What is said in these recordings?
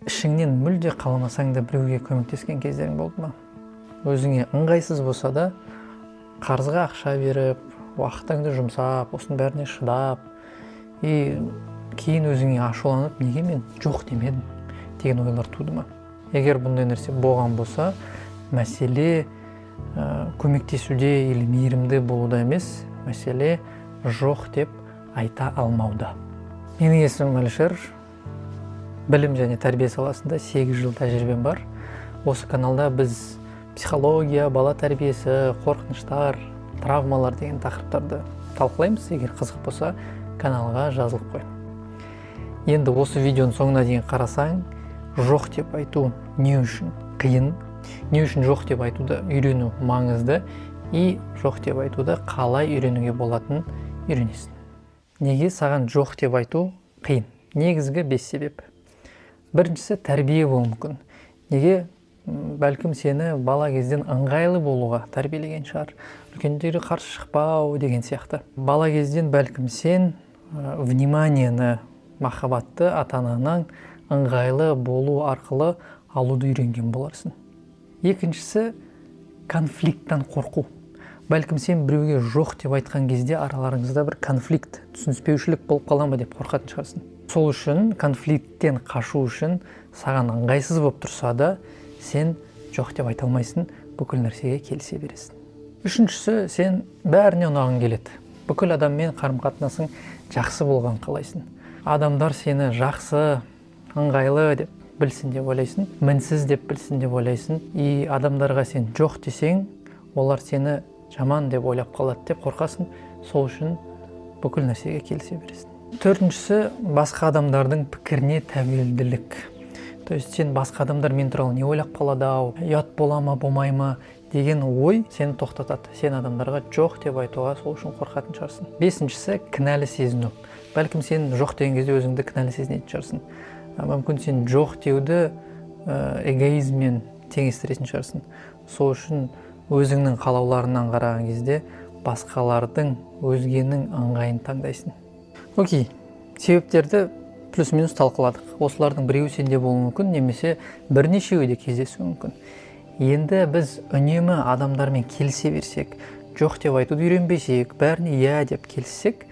ішіңнен мүлде қаламасаң да біреуге көмектескен кездерің болды ма? Өзіңе ыңғайсыз болса да қарызға ақша беріп, уақытыңды жұмсап, осының бәріне шыдап, кейін өзіңе ашуланып, неге мен жоқ демедім деген ойлар туды ма? Егер бұндай нәрсе болған болса, мәселе көмектесуде или мейірімді болуда емес, мәселе жоқ деп айта алмауда. Менің есімім Әлішер. Білім және тәрбие саласында 8 жыл тәжірибем бар. Осы каналда біз психология, бала тәрбиесі, қорқыныштар, травмалар деген тақырыптарды талқылаймыз. Егер қызық болса, каналға жазылып қой. Енді осы видеоның соңына дейін қарасаң, жоқ деп айту не үшін қиын, не үшін жоқ деп айтуды үйрену маңызды, и жоқ деп айтуды қалай үйренуге болатынын үйренесің. Неге саған жоқ деп айту қиын? Негізгі 5 себеп. Біріншісі тәрбие болуы мүмкін. Неге? Бәлкім сені бала кезден ыңғайлы болуға тәрбиелеген шығар. Үлкендері қарсы шықпау деген сияқты. Бала кезден бәлкім сен вниманиені, махаббатты ата-анаңнан ыңғайлы болу арқылы алуды үйренген боларсың. Екіншісі конфликттен қорқу. Бәлкім сен біреуге жоқ деп айтқан кезде араларыңызда бір конфликт, түсініспеушілік болып қала ма деп қорқатын шығарсың. Сол үшін конфликттен қашу үшін саған ыңғайсыз болып тұрса да сен жоқ деп айта алмайсың, бүкіл нәрсеге келісе бересің. Үшіншісі, сен бәріне ұнағың келеді. Бүкіл адаммен қарым-қатынасың жақсы болған қалайсың. Адамдар сені жақсы, ыңғайлы деп білсін деп ойлайсың, мінсіз деп білсін деп ойлайсың. И адамдарға сен жоқ десең, олар сені жаман деп ойлап қалады деп қорқасың. Сол үшін бүкіл нәрсеге келісе бересің. Төртіншісі, басқа адамдардың пікіріне тәуелділік. То есть сен басқа адамдар мен туралы не ойлап қалады ау, ұят бола ма, болмай ма деген ой сені тоқтатады. Сен адамдарға жоқ деп айтуға сол үшін қорқатын шығарсың. Бесіншісі, кінәлі сезіну. Бәлкім сен жоқ деген кезде өзіңді кінәлі сезінетін шығарсың. Мүмкін сен жоқ деуді эгоизммен теңестіретін шығарсың. Сол үшін өзіңнің қалауларынан қараған кезде басқалардың, өзгенің ыңғайын таңдайсың. Окей, себептерді плюс-минус талқыладық. Осылардың біреуі сенде болуы мүмкін, немесе бірнешеуі де кездесуі мүмкін. Енді біз үнемі адамдармен келісе берсек, жоқ деп айтуды үйренбесек, бәріне иә деп келіссек,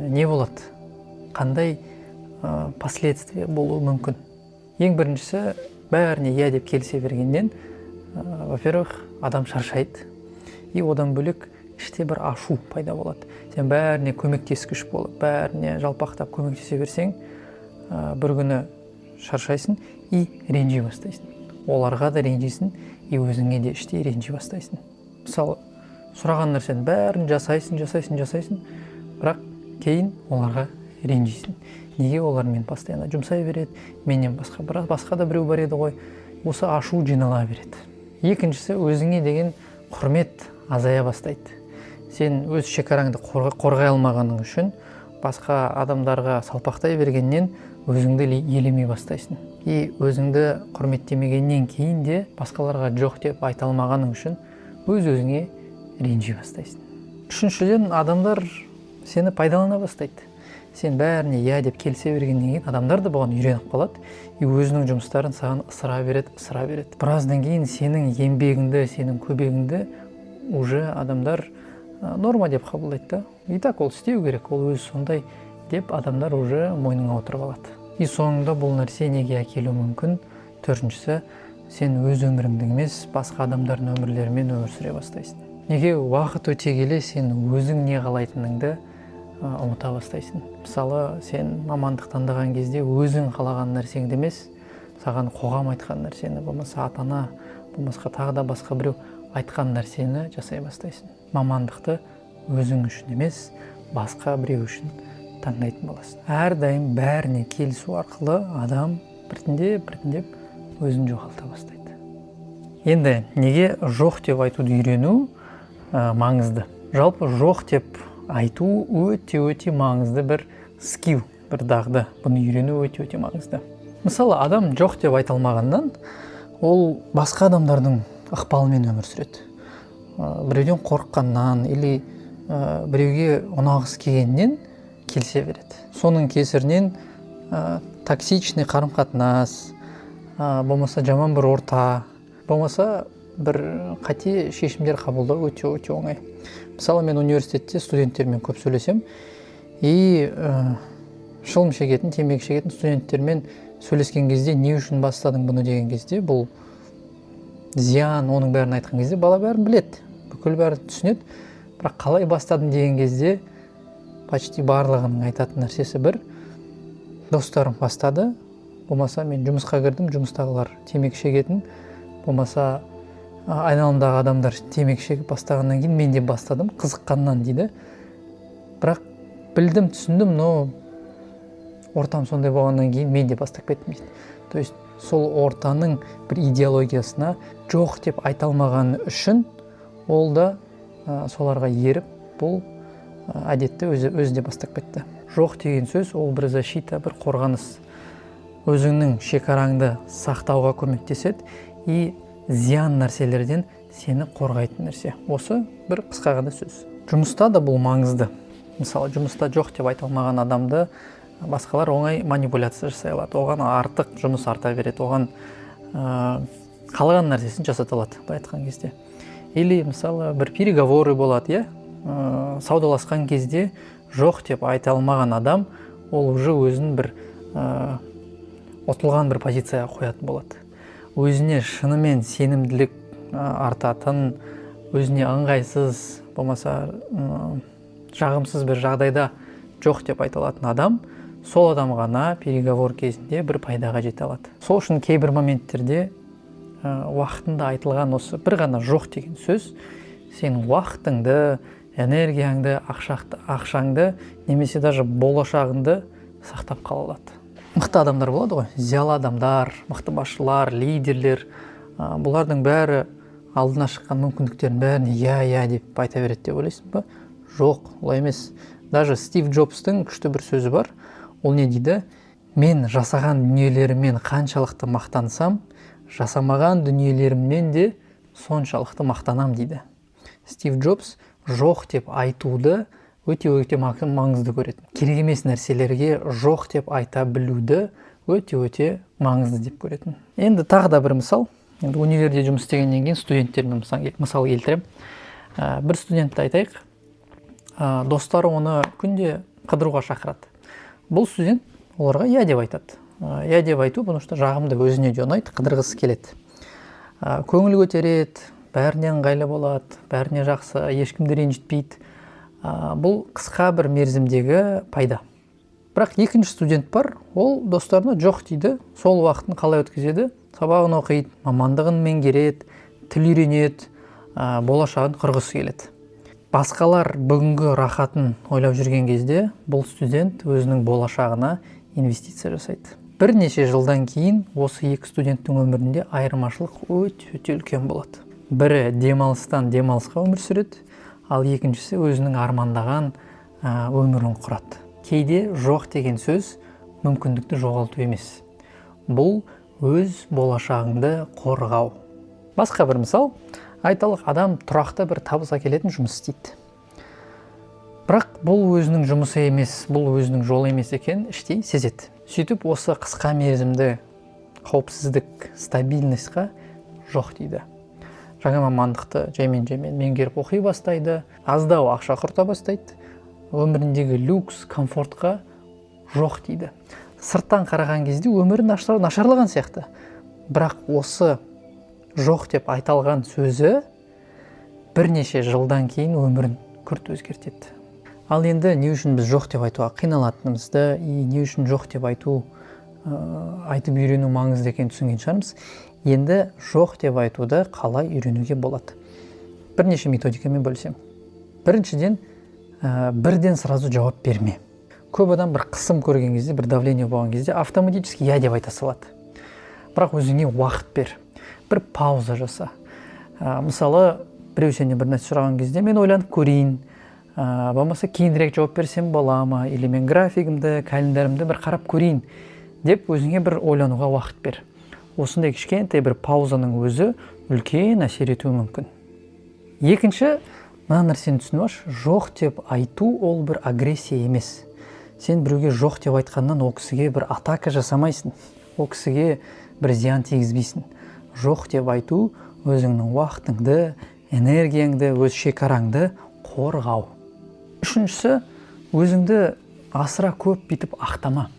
не болады? Қандай последствия болуы мүмкін? Ең біріншісі, бәріне иә деп келісе бергеннен, во-первых, адам шаршайды. И одан бөлек іште бір ашу пайда болады. Сен бәріне көмектескіш болып, бәріне жалпақтап көмектесе берсең, бір күні шаршайсың и ренжи бастайсың. Оларға да ренжисің, и өзіңе де іште ренжи бастайсың. Мысалы, сұраған нәрсені бәрін жасайсың, бірақ кейін оларға ренжисің. Неге олар мен постоянно жұмсай береді, менен басқа да біреу бар еді ғой. Осы ашу жинала береді. Екіншісі, өзіңе деген құрмет азая бастайды. Сен өз шекараңды қорғай алмағаның үшін басқа адамдарға салпақтай бергеннен өзіңді елемей бастайсың. И өзіңді құрметтемегеннен кейін де басқаларға жоқ деп айта алмағаның үшін өзіңе ренжи бастайсың. Үшіншіден, адамдар сені пайдалана бастайды. Сен бәріне иә деп келісе бергеннен кейін адамдар да бұған үйреніп қалады. И өзінің жұмыстарын саған ысыра береді. Біраздан кейін сенің еңбегіңді, сенің көбегіңді уже адамдар норма деп қабылдайды. И так ол істеу керек, ол өзі сондай деп адамдар уже мойныңа отырып алады. И соңында бұл нәрсе неге әкелуі мүмкін? Төртіншісі, сен өз өміріңді емес, басқа адамдардың өмірлерімен өмір сүре бастайсың. Неге? Уақыт өте келе сен өзің не қалайтыныңды ұмыта бастайсың. Мысалы, сен мамандық таңдаған кезде өзің қалаған нәрсеңді емес, саған қоғам айтқан нәрсені, болмаса ата-ана, болмаса тағы да басқа біреу айтқан нәрсені жасай бастайсың. Мамандықты өзің үшін емес, басқа біреу үшін таңдайтын боласың. Әрдайым бәріне келісу арқылы адам біртіндеп өзін жоғалта бастайды. Енді неге жоқ деп айтуды үйрену маңызды? Жалпы жоқ деп айту өте маңызды бір скилл, бір дағды. Бұны үйрену өте маңызды. Мысалы, адам жоқ деп айта алмағаннан, ол басқа адамдардың ықпалымен өмір сүреді. Біреуден қорыққаннан или біреуге ұнағысы келгеннен келісе береді. Соның кесірінен токсичный қарым қатынас, болмаса жаман бір орта, болмаса бір қате шешімдер қабылдау өте оңай. Мысалы мен университетте студенттермен көп сөйлесем, шылым шегетін, темекі шегетін студенттермен сөйлескен кезде не үшін бастадың бұны деген кезде, бұл зиян, оның бәрін айтқан кезде бала бәрін біледі, бүкіл бәрін түсінеді. Бірақ қалай бастадың деген кезде почти барлығының айтатын нәрсесі бір: достарым бастады, болмаса мен жұмысқа кірдім, жұмыстағылар темекі шегетін, болмаса айналамдағы адамдар темекі шегіп бастағаннан кейін мен де бастадым, қызыққаннан дейді. Бірақ білдім, түсіндім, но ортам сондай болғаннан кейін мен де бастап кеттім дейді. То есть сол ортаның бір идеологиясына жоқ деп айта алмаған үшін ол да соларға еріп, бұл әдетті өзі де бастап кетті. Жоқ деген сөз ол бір защита, бір қорғаныс. Өзіңнің шекараңды сақтауға көмектеседі и зиян нәрселерден сені қорғайтын нәрсе. Осы бір қысқа ғана сөз. Жұмыста да бұл маңызды. Мысалы, жұмыста жоқ деп айта алмаған адамды басқалар оңай манипуляция жасай алады. Оған артық жұмыс арта береді, оған қалаған нәрсесін жасата алады, былай айтқан кезде. Или мысалы бір переговоры болады, саудаласқан кезде жоқ деп айта алмаған адам, ол уже өзін бір ұтылған бір позицияға қоятын болады. Өзіне шынымен сенімділік артатын, өзіне ыңғайсыз, болмаса жағымсыз бір жағдайда жоқ деп айта алатын адам, сол адам ғана переговор кезінде бір пайдаға жете алады. Сол үшін кейбір моменттерде уақытында айтылған осы бір ғана жоқ деген сөз сенің уақытыңды, энергияңды, ақшаңды, немесе даже болашағыңды сақтап қала алады. Мықты адамдар болады ғой, зиялы адамдар, мықты басшылар, лидерлер, бұлардың бәрі алдына шыққан мүмкіндіктердің бәріне я деп айта береді деп ойлайсың ба? Жоқ, олай емес. Даже Стив Джобстың күшті бір сөзі бар. Ол не дейді? Мен жасаған дүниелеріммен қаншалықты мақтансам, жасамаған дүниелеріммен де соншалықты мақтанам дейді. Стив Джобс жоқ деп айтуды өте маңызды көретін. Керек емес нәрселерге жоқ деп айта білуді өте маңызды деп көретін. Енді тағы да бір мысал. Енді универде жұмыс істегеннен кейін студенттермен мысал келтірем. Бір студентті айтайық. Достары оны күнде қыдыруға шақырады. Бұл студент оларға я деп айтады. Я деп айту, потому что жағымды, өзіне де ұнайды, қыдырғысы келеді. Көңіл көтереді, бәріне ыңғайлы болады, бәріне жақсы, ешкімді ренжітпейді. Бұл қысқа бір мерзімдегі пайда. Бірақ екінші студент бар, ол достарына жоқ дейді, сол уақытын қалай өткізеді? Сабағын оқиды, мамандығын меңгереді, тіл үйренеді, болашағын құрғысы келеді. Басқалар бүгінгі рахатын ойлап жүрген кезде, бұл студент өзінің болашағына инвестиция жасайды. Бірнеше жылдан кейін осы екі студенттің өмірінде айырмашылық өте үлкен болады. Бірі демалыстан демалысқа өмір сүреді, ал екіншісі өзінің армандаған өмірін құрады. Кейде жоқ деген сөз мүмкіндікті жоғалту емес. Бұл өз болашағыңды қорғау. Басқа бір мысал, айталық адам тұрақты бір табыс әкелетін жұмыс істейді. Бірақ бұл өзінің жұмысы емес, бұл өзінің жолы емес екен іштей сезеді. Сөйтіп осы қысқа мерзімді қауіпсіздік, стабильностьқа жоқ дейді. Жаңа мамандықты жаймен меңгеріп оқи бастайды, аздау ақша құрта бастайды, өміріндегі люкс, комфортқа жоқ дейді. Сырттан қараған кезде өмірі нашарлаған сияқты. Бірақ осы жоқ деп айталған сөзі бірнеше жылдан кейін өмірін күрт өзгертеді. Ал енді не үшін біз жоқ деп айтуға қиналатынымызды, не үшін жоқ деп айтып үйрену маңызды екенін түсінген шығармыз. Енді жоқ деп айтуды қалай үйренуге болады? Бірнеше методикамен бөлсем. Біріншіден, бірден сразу жауап берме. Көп адам бір қысым көрген кезде, бір давление болған кезде автоматически я деп айта салады. Бірақ өзіңе уақыт бер. Бір пауза жаса. Мысалы, біреу сенен бір нәрсе сұраған кезде мен ойланып көрейін, болмаса кейінірек жауап берсем бола ма, или мен графигімді, календарымды бір қарап көрейін деп өзіңе бір ойлануға уақыт бер. Осындай кішкентай бір паузаның өзі үлкен әсер етуі мүмкін. Екінші, мына нәрсені түсініп алшы, жоқ деп айту ол бір агрессия емес. Сен біреуге жоқ деп айтқаннан ол кісіге бір атака жасамайсың, ол кісіге бір зиян тигізбейсің. Жоқ деп айту өзіңнің уақытыңды, энергияңды, өз шекараңды қорғау. Үшіншісі, өзіңді асыра көп битіп ақтама.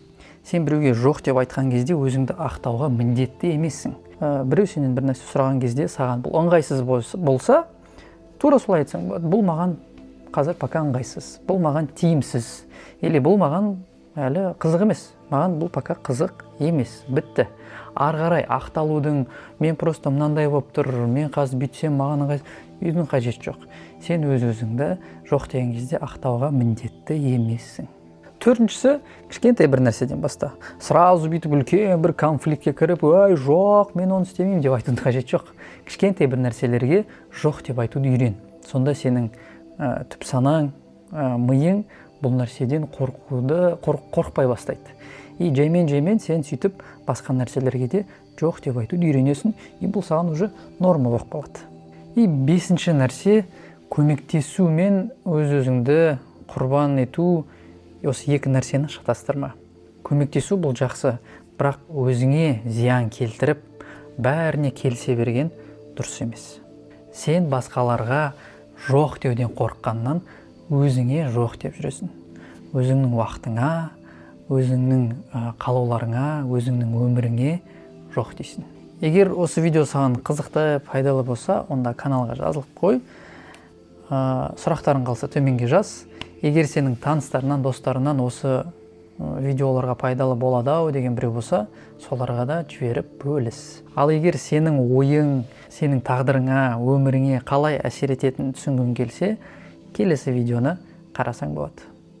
Сен біреуге жоқ деп айтқан кезде өзіңді ақтауға міндетті емессің. Біреу сенен бір нәрсе сұраған кезде саған бұл ыңғайсыз болса, тура солай айтсаң болады. Бұл маған қазір пока ыңғайсыз, бұл маған тиімсіз, или бұл маған әлі қызық емес, маған бұл пока қызық емес, бітті. Ары қарай ақталудың, мен просто мынандай болып тұр, мен қазір бүйтсем маған ыңғайсыз, қажет жоқ. Сен өз-өзіңді жоқ деген кезде ақтауға міндетті емессің. Төртіншісі, кішкентай бір нәрседен баста. Сразу бүйтіп үлкен бір конфликтке кіріп, ой, жоқ, мен оны істемеймін деп айтудың қажет жоқ. Кішкентай бір нәрселерге жоқ деп айтуды үйрен. Сонда сенің түп санаң, миың бұл нәрседен қорықпай бастайды. И жаймен сен сөйтіп басқа нәрселерге де жоқ деп айтуды үйренесің, и бұл саған уже норма болып қалады. И бесінші нәрсе, көмектесу мен өз-өзіңді құрбан ету, осы екі нәрсені шатастырма. Көмектесу бұл жақсы, бірақ өзіңе зиян келтіріп, бәріне келісе берген дұрыс емес. Сен басқаларға жоқ деуден қорыққаннан өзіңе жоқ деп жүресің. Өзіңнің уақытыңа, өзіңнің қалауларыңа, өзіңнің өміріңе жоқ дейсің. Егер осы видео саған қызықты, пайдалы болса, онда каналға жазылып қой. Сұрақтарың қалса төменге жаз. Егер сенің таныстарынан, достарынан осы видеоларға пайдалы болады деген біреу болса, соларға да жіберіп бөліс. Ал егер сенің ойың, сенің тағдырыңа, өміріңе қалай әсер ететінін түсінгің келсе, келесі видеоны қарасаң болады.